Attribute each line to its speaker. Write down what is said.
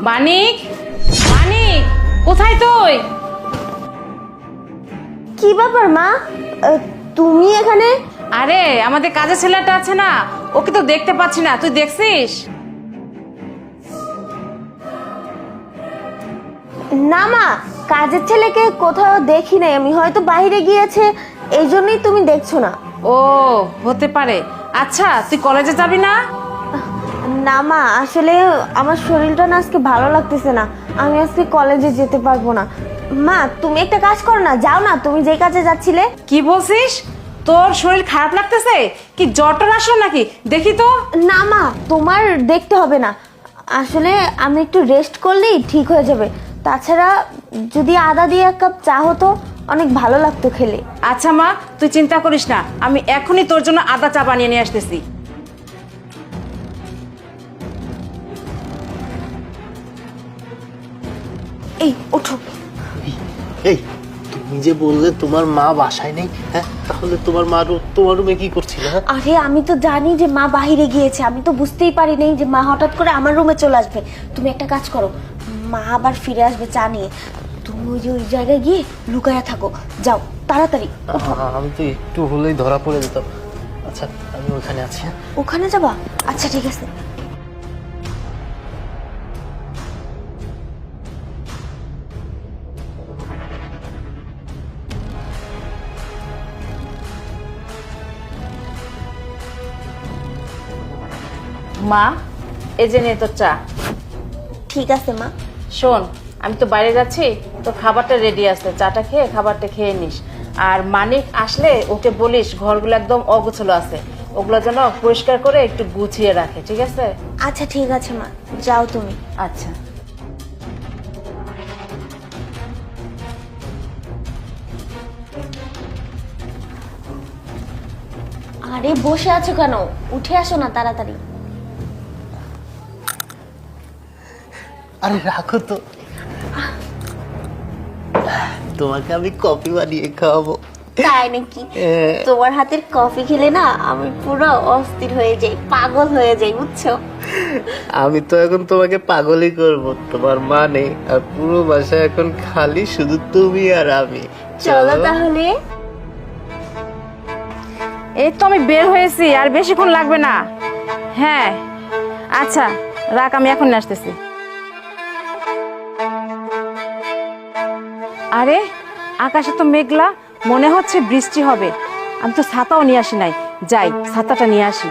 Speaker 1: মানিক, মানিক, কোথায় তুই?
Speaker 2: কি ব্যাপার মা, তুমি এখানে?
Speaker 1: আরে আমাদের কাজের ছেলেটা আছে না, ওকে তো দেখতে পাচ্ছি না, তুই দেখছিস?
Speaker 2: না মা, কাজের ছেলেকে কোথাও দেখি নাই আমি, হয়তো বাইরে গিয়েছে, এই জন্যই তুমি দেখছো না।
Speaker 1: ও হতে পারে। আচ্ছা তুই কলেজে যাবি না?
Speaker 2: না মা, আসলে আমার শরীরটা না আজকে ভালো লাগতেছে না, আমি আজকে কলেজে যেতে পারবো না। মা তুমি একটা কাজ করো না, যাও না, তুমি যে কাজে যাচ্ছিলে।
Speaker 1: কি বলছিস? তোর শরীর খারাপ লাগতেছে? কি জ্বরটা আসলো নাকি? দেখি তো।
Speaker 2: না মা, তোমার দেখতে হবে না, আসলে আমি একটু রেস্ট করলেই ঠিক হয়ে যাবে। তাছাড়া যদি আদা দিয়ে এক কাপ চা হতো, অনেক ভালো লাগতো খেলে।
Speaker 1: আচ্ছা মা, তুই চিন্তা করিস না, আমি এখনই তোর জন্য আদা চা বানিয়ে নিয়ে আসতেছি।
Speaker 2: এই ওঠো।
Speaker 3: এই তুমি যে বললে তোমার মা বাসায় নেই, হ্যাঁ তাহলে তোমার তোমার রুমে কি করছিল? হ্যাঁ
Speaker 2: আরে আমি তো জানি যে মা বাহিরে গিয়েছে, আমি তো বুঝতেই পারি নাই যে মা হঠাৎ করে আমার রুমে চলে আসবে। তুমি একটা কাজ করো, মা আবার ফিরে আসবে চা নিয়ে, তুমি ওই যে ওই জায়গায় গিয়ে লুকায়া থাকো, যাও তাড়াতাড়ি।
Speaker 3: আমি তো একটু হলেই ধরা পড়ে যেতাম। আচ্ছা আমি ওখানে আছি। হ্যাঁ
Speaker 2: ওখানে যাবা? আচ্ছা ঠিক আছে।
Speaker 1: মা, এই যে নে তোর চা।
Speaker 2: ঠিক আছে মা।
Speaker 1: শোন, আমি তো বাইরে যাচ্ছি, তোর খাবারটা রেডি আছে, চাটা খেয়ে খাবারটা খেয়ে নিস। আর মানিক আসলে ওকে বলিস ঘরগুলো একদম অগোছালো আছে, ওগুলো যেন পরিষ্কার করে একটু গুছিয়ে রাখে, ঠিক আছে?
Speaker 2: আচ্ছা ঠিক আছে মা, যাও তুমি।
Speaker 1: আচ্ছা।
Speaker 2: আরে বসে আছো কেন, উঠে আসো না তাড়াতাড়ি।
Speaker 3: আরে রাখো তো, তোমাকে আমি কফি বানিয়ে খাওয়াবো।
Speaker 2: তাই নাকি? তোমার হাতের কফি খেলে না আমি পুরো অস্থির হয়ে যাই, পাগল হয়ে যাই, বুঝছো?
Speaker 3: আমি তো এখন তোমাকে পাগলই করব, তোমার মা নেই, আর পুরো বাসায় এখন খালি শুধু তুমি আর আমি।
Speaker 2: চলো তাহলে।
Speaker 1: এই তো আমি বের হয়েছি, আর বেশিক্ষণ লাগবে না। হ্যাঁ আচ্ছা রাখ, আমি এখন আসতেছি। আরে আকাশে তো মেঘলা, মনে হচ্ছে বৃষ্টি হবে। আমি তো ছাতাও নিয়ে আসি নাই, যাই ছাতাটা নিয়ে আসি।